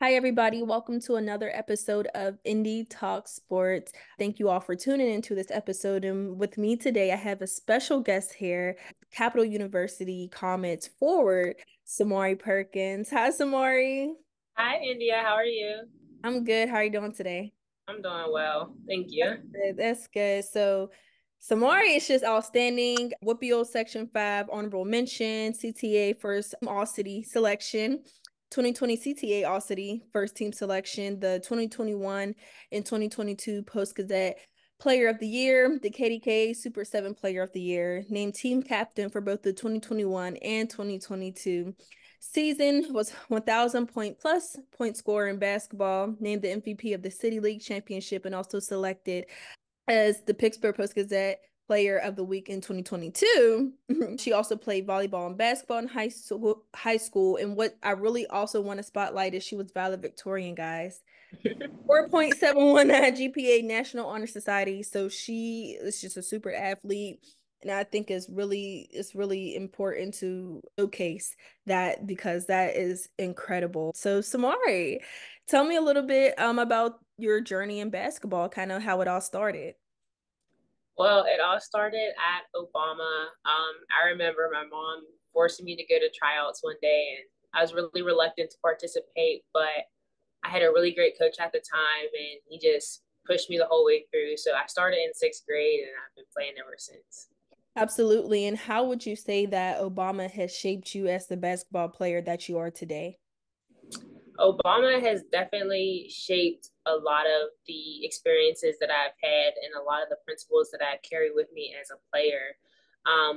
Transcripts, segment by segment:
Hi, everybody. Welcome to another episode of Indie Talk Sports. Thank you all for tuning into this episode. And with me today, I have a special guest here, Capital University Comets forward, Samaree Perkins. Hi, Samaree. Hi, India. How are you? I'm good. How are you doing today? I'm doing well. Thank That's you. good. That's good. So, Samari is just outstanding. WPO Section 5 honorable mention, CTA first All City selection, 2020 CTA All City first team selection, the 2021 and 2022 Post Gazette Player of the Year, the KDK Super 7 Player of the Year, named team captain for both the 2021 and 2022 season, was 1,000 point plus point scorer in basketball, named the MVP of the City League Championship, and also selected as the Pittsburgh Post-Gazette Player of the Week in 2022. She also played volleyball and basketball in high school. And what I really also want to spotlight is she was valedictorian, guys. 4.719 GPA National Honor Society. So she is just a super athlete. And I think it's really important to showcase that because that is incredible. So Samari, tell me a little bit about your journey in basketball, kind of how it all started. Well, it all started at Obama. I remember my mom forcing me to go to tryouts one day, and I was really reluctant to participate, but I had a really great coach at the time, and he just pushed me the whole way through. So I started in sixth grade, and I've been playing ever since. Absolutely. And how would you say that Obama has shaped you as the basketball player that you are today? Obama has definitely shaped a lot of the experiences that I've had and a lot of the principles that I've carried with me as a player.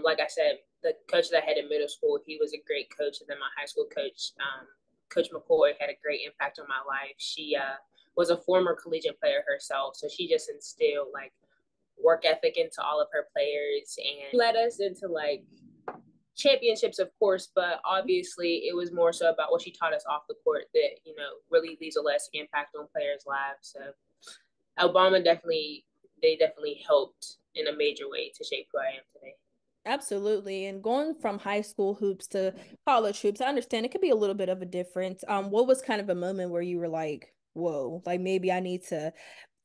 Like I said, the coach that I had in middle school, he was a great coach. And then my high school coach, Coach McCoy, had a great impact on my life. She was a former collegiate player herself. So she just instilled like work ethic into all of her players and led us into like championships, of course, but obviously it was more so about what she taught us off the court that, really leaves a lasting impact on players' lives. So Obama they definitely helped in a major way to shape who I am today. Absolutely. And going from high school hoops to college hoops, I understand it could be a little bit of a difference. What was kind of a moment where you were like, whoa, like maybe I need to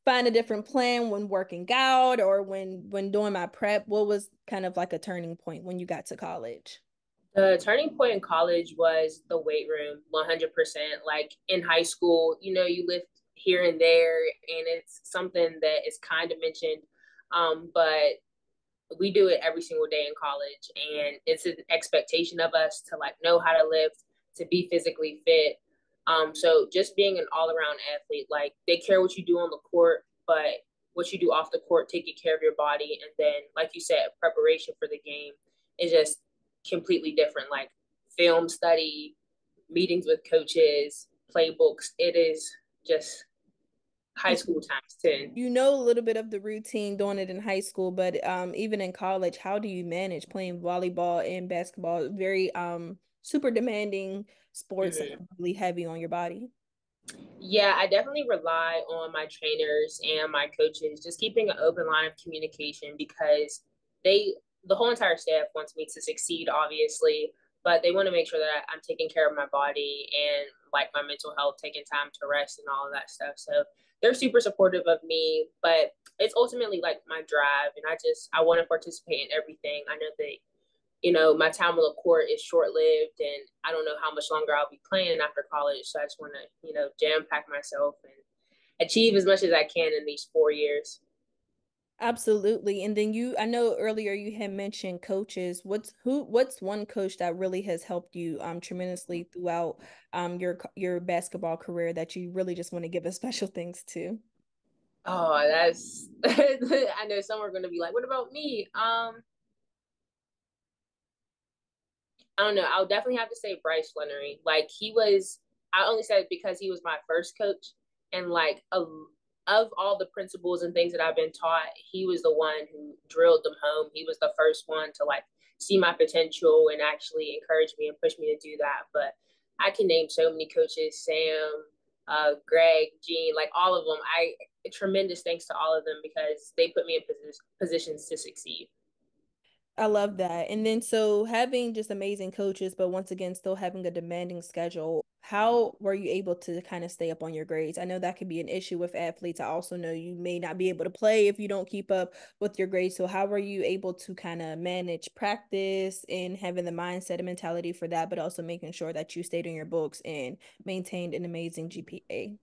find a different plan when working out or when doing my prep? What was kind of like a turning point when you got to college? The turning point in college was the weight room, 100%. Like in high school, you lift here and there, and it's something that is kind of mentioned, but we do it every single day in college, and it's an expectation of us to like know how to lift, to be physically fit. So just being an all-around athlete, like they care what you do on the court, but what you do off the court, taking care of your body, and then like you said, preparation for the game is just completely different. Like film study, meetings with coaches, playbooks, it is just high school times 10. You know a little bit of the routine doing it in high school, but even in college, how do you manage playing volleyball and basketball? Very super demanding sports that Mm-hmm. are really heavy on your body. Yeah, I definitely rely on my trainers and my coaches, just keeping an open line of communication because the whole entire staff wants me to succeed, obviously, but they want to make sure that I'm taking care of my body and like my mental health, taking time to rest and all of that stuff. So they're super supportive of me, but it's ultimately like my drive, and I want to participate in everything. I know that my time on the court is short lived, and I don't know how much longer I'll be playing after college. So I just want to, jam pack myself and achieve as much as I can in these 4 years. Absolutely. And then I know earlier you had mentioned coaches. What's one coach that really has helped you tremendously throughout your basketball career that you really just want to give a special thanks to? Oh, that's, I know some are going to be like, what about me? I don't know. I'll definitely have to say Bryce Flannery. Like I only said it because he was my first coach, and like of all the principles and things that I've been taught, he was the one who drilled them home. He was the first one to like see my potential and actually encourage me and push me to do that. But I can name so many coaches: Sam, Greg, Gene, like all of them. Tremendous thanks to all of them because they put me in positions to succeed. I love that. And then so having just amazing coaches, but once again, still having a demanding schedule. how were you able to kind of stay up on your grades? I know that could be an issue with athletes. I also know you may not be able to play if you don't keep up with your grades. So how were you able to kind of manage practice and having the mindset and mentality for that, but also making sure that you stayed in your books and maintained an amazing GPA?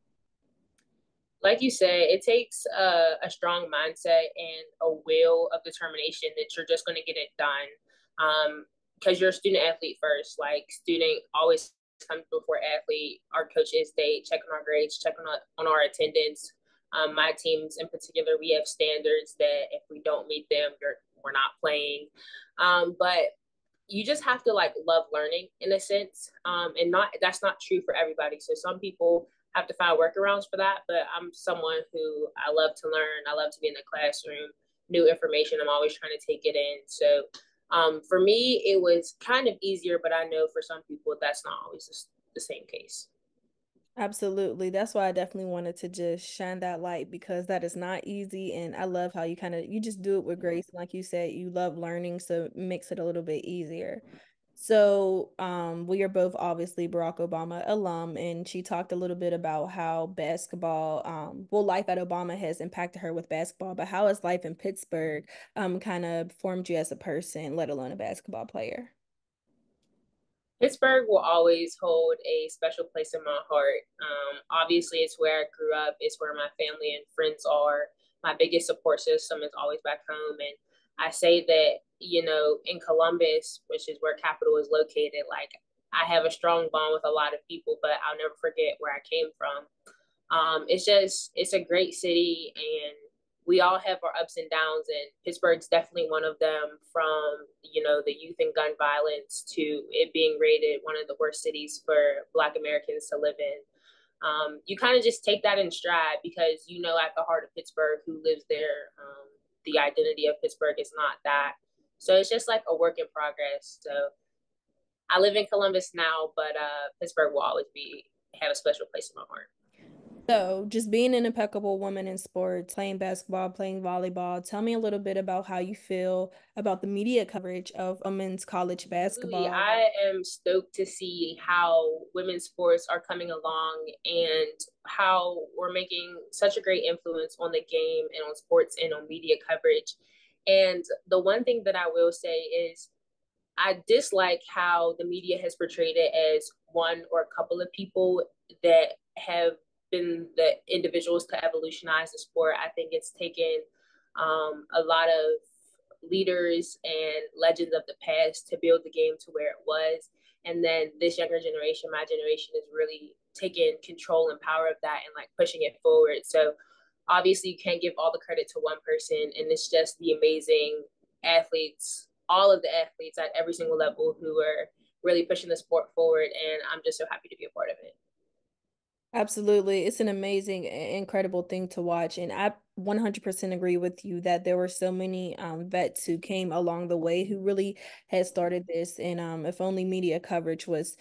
Like you said, it takes a strong mindset and a will of determination that you're just going to get it done. Because you're a student athlete first. Like student always comes before athlete. Our coaches, they check on our grades, check on our attendance. My teams in particular, we have standards that if we don't meet them, we're not playing. But you just have to like love learning in a sense, and not that's not true for everybody. So some people have to find workarounds for that, but I'm someone who I love to learn. I love to be in the classroom, new information, I'm always trying to take it in. So for me it was kind of easier, but I know for some people that's not always the same case. Absolutely. That's why I definitely wanted to just shine that light because that is not easy. And I love how you just do it with grace. Like you said, you love learning, so it makes it a little bit easier. So, we are both obviously Barack Obama alum, and she talked a little bit about how basketball, well, life at Obama has impacted her with basketball, but how has life in Pittsburgh, kind of formed you as a person, let alone a basketball player? Pittsburgh will always hold a special place in my heart. Obviously, it's where I grew up. It's where my family and friends are. My biggest support system is always back home. And I say that, in Columbus, which is where Capital is located, like I have a strong bond with a lot of people, but I'll never forget where I came from. It's a great city, and we all have our ups and downs, and Pittsburgh's definitely one of them. From the youth and gun violence to it being rated one of the worst cities for Black Americans to live in. You kind of just take that in stride because at the heart of Pittsburgh, who lives there, the identity of Pittsburgh is not that. So it's just like a work in progress. So I live in Columbus now, but Pittsburgh will always be have a special place in my heart. So, just being an impeccable woman in sports, playing basketball, playing volleyball, tell me a little bit about how you feel about the media coverage of women's college Absolutely. basketball. I am stoked to see how women's sports are coming along and how we're making such a great influence on the game and on sports and on media coverage. And the one thing that I will say is I dislike how the media has portrayed it as one or a couple of people that have been the individuals to evolutionize the sport. I think it's taken a lot of leaders and legends of the past to build the game to where it was. And then this younger generation, my generation, is really taking control and power of that and like pushing it forward. So obviously you can't give all the credit to one person, and it's just the amazing athletes, all of the athletes at every single level who are really pushing the sport forward, and I'm just so happy to be a part of it. Absolutely. It's an amazing, incredible thing to watch. And I 100% agree with you that there were so many vets who came along the way who really had started this. And if only media coverage was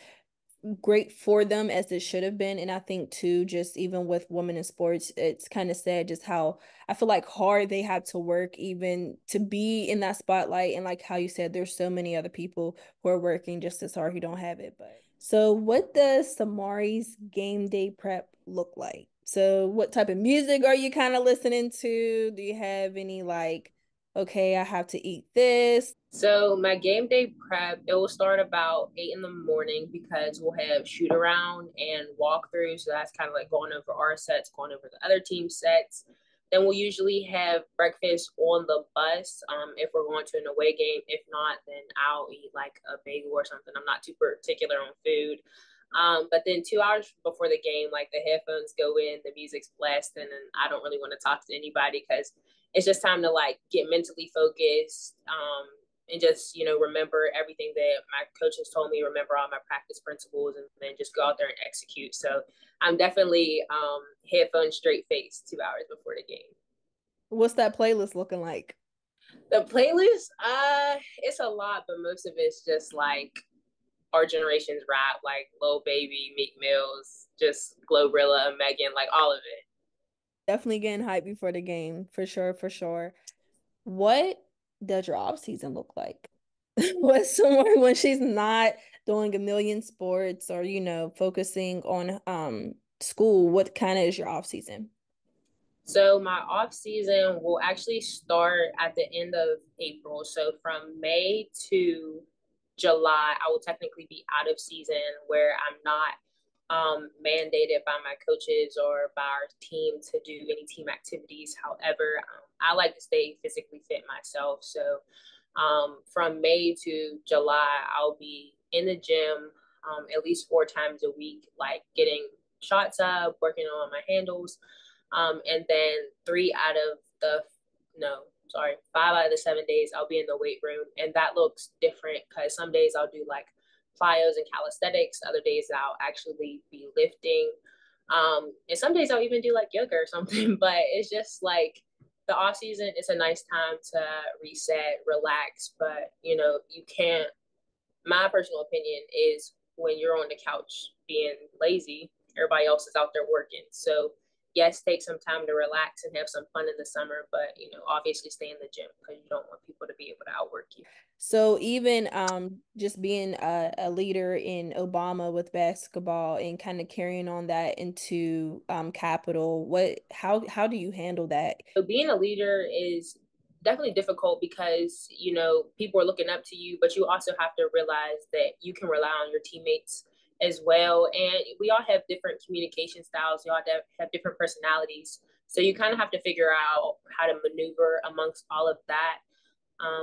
great for them as it should have been. And I think too, just even with women in sports, it's kind of sad just how I feel like hard they have to work even to be in that spotlight. And like how you said, there's so many other people who are working just as hard who don't have it. But so what does Samaree's game day prep look like? So what type of music are you kind of listening to? Do you have any like, okay, I have to eat this? So my game day prep, it will start about 8 in the morning because we'll have shoot around and walkthrough. So that's kind of like going over our sets, going over the other team sets. Then we'll usually have breakfast on the bus, if we're going to an away game. If not, then I'll eat like a bagel or something. I'm not too particular on food. But then 2 hours before the game, like the headphones go in, the music's blasting, and I don't really want to talk to anybody because it's just time to like get mentally focused, and just remember everything that my coaches told me, remember all my practice principles, and then just go out there and execute. So I'm definitely headphones straight face 2 hours before the game. What's that playlist looking like? The playlist, it's a lot, but most of it's just like our generation's rap, like Lil Baby, Meek Mills, just Glorilla, and Megan, like all of it. Definitely getting hyped before the game, for sure, for sure. What does your off season look like? What's somewhere when she's not doing a million sports or, focusing on school, what kind of is your off season? So my off season will actually start at the end of April. So from May to July, I will technically be out of season where I'm not mandated by my coaches or by our team to do any team activities. However, I like to stay physically fit myself. So from May to July, I'll be in the gym at least 4 times a week, like getting shots up, working on my handles. And then 5 out of the 7 days, I'll be in the weight room. And that looks different because some days I'll do like plyos and calisthenics. Other days I'll actually be lifting. And some days I'll even do like yoga or something. But it's just like the off season, it's a nice time to reset, relax. But, you can't, my personal opinion is when you're on the couch being lazy, everybody else is out there working. So yes, take some time to relax and have some fun in the summer, but obviously stay in the gym because you don't want people to be able to outwork you. So even just being a leader in Obama with basketball and kind of carrying on that into Capital, how do you handle that? So being a leader is definitely difficult because people are looking up to you, but you also have to realize that you can rely on your teammates as well. And we all have different communication styles. We all have different personalities. So you kind of have to figure out how to maneuver amongst all of that.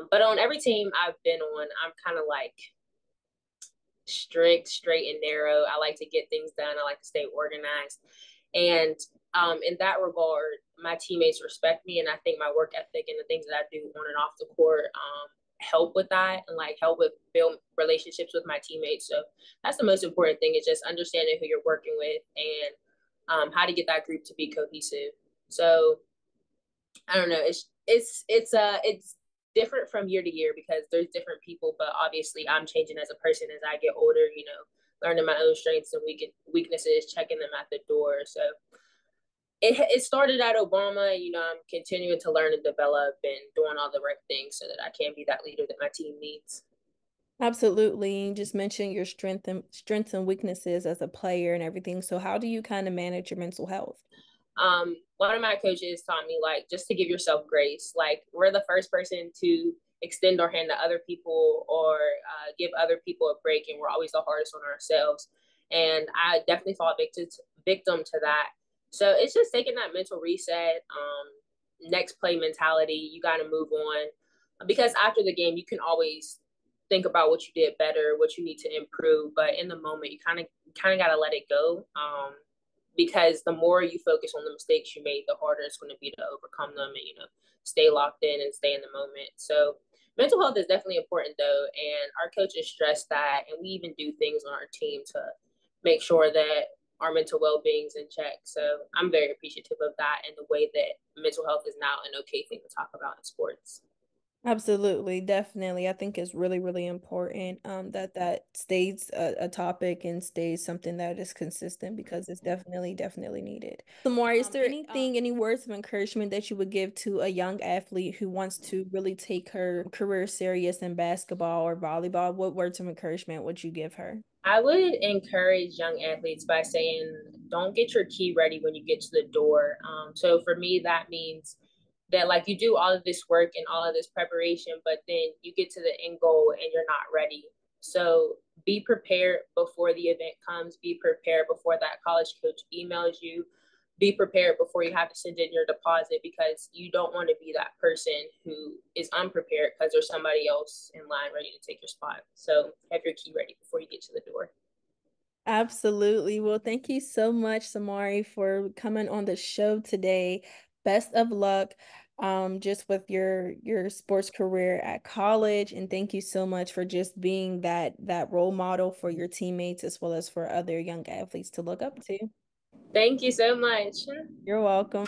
But on every team I've been on, I'm kind of like strict, straight and narrow. I like to get things done. I like to stay organized. And in that regard, my teammates respect me. And I think my work ethic and the things that I do on and off the court help with that and like help with build relationships with my teammates. So that's the most important thing is just understanding who you're working with and how to get that group to be cohesive. So I don't know. It's different from year to year because there's different people, but obviously I'm changing as a person as I get older. Learning my own strengths and weaknesses, checking them at the door. So it started at Obama. I'm continuing to learn and develop and doing all the right things so that I can be that leader that my team needs. Absolutely. You just mentioned your strengths and weaknesses as a player and everything. So how do you kind of manage your mental health? One of my coaches taught me like just to give yourself grace. Like we're the first person to extend our hand to other people or give other people a break, and we're always the hardest on ourselves. And I definitely fall victim to that. So it's just taking that mental reset, next play mentality. You got to move on because after the game, you can always think about what you did better, what you need to improve. But in the moment, you kind of got to let it go. Because the more you focus on the mistakes you made, the harder it's going to be to overcome them and, stay locked in and stay in the moment. So mental health is definitely important though. And our coaches stress that. And we even do things on our team to make sure that our mental well-being is in check. So I'm very appreciative of that and the way that mental health is now an okay thing to talk about in sports. Absolutely, definitely. I think it's really, really important that stays a topic and stays something that is consistent because it's definitely, definitely needed. Samari, is there any words of encouragement that you would give to a young athlete who wants to really take her career serious in basketball or volleyball? What words of encouragement would you give her? I would encourage young athletes by saying, don't get your key ready when you get to the door. So for me, that means that like you do all of this work and all of this preparation, but then you get to the end goal and you're not ready. So be prepared before the event comes. Be prepared before that college coach emails you. Be prepared before you have to send in your deposit because you don't want to be that person who is unprepared because there's somebody else in line ready to take your spot. So have your key ready before you get to the door. Absolutely. Well, thank you so much, Samari, for coming on the show today. Best of luck just with your sports career at college. And thank you so much for just being that role model for your teammates as well as for other young athletes to look up to. Thank you so much. You're welcome.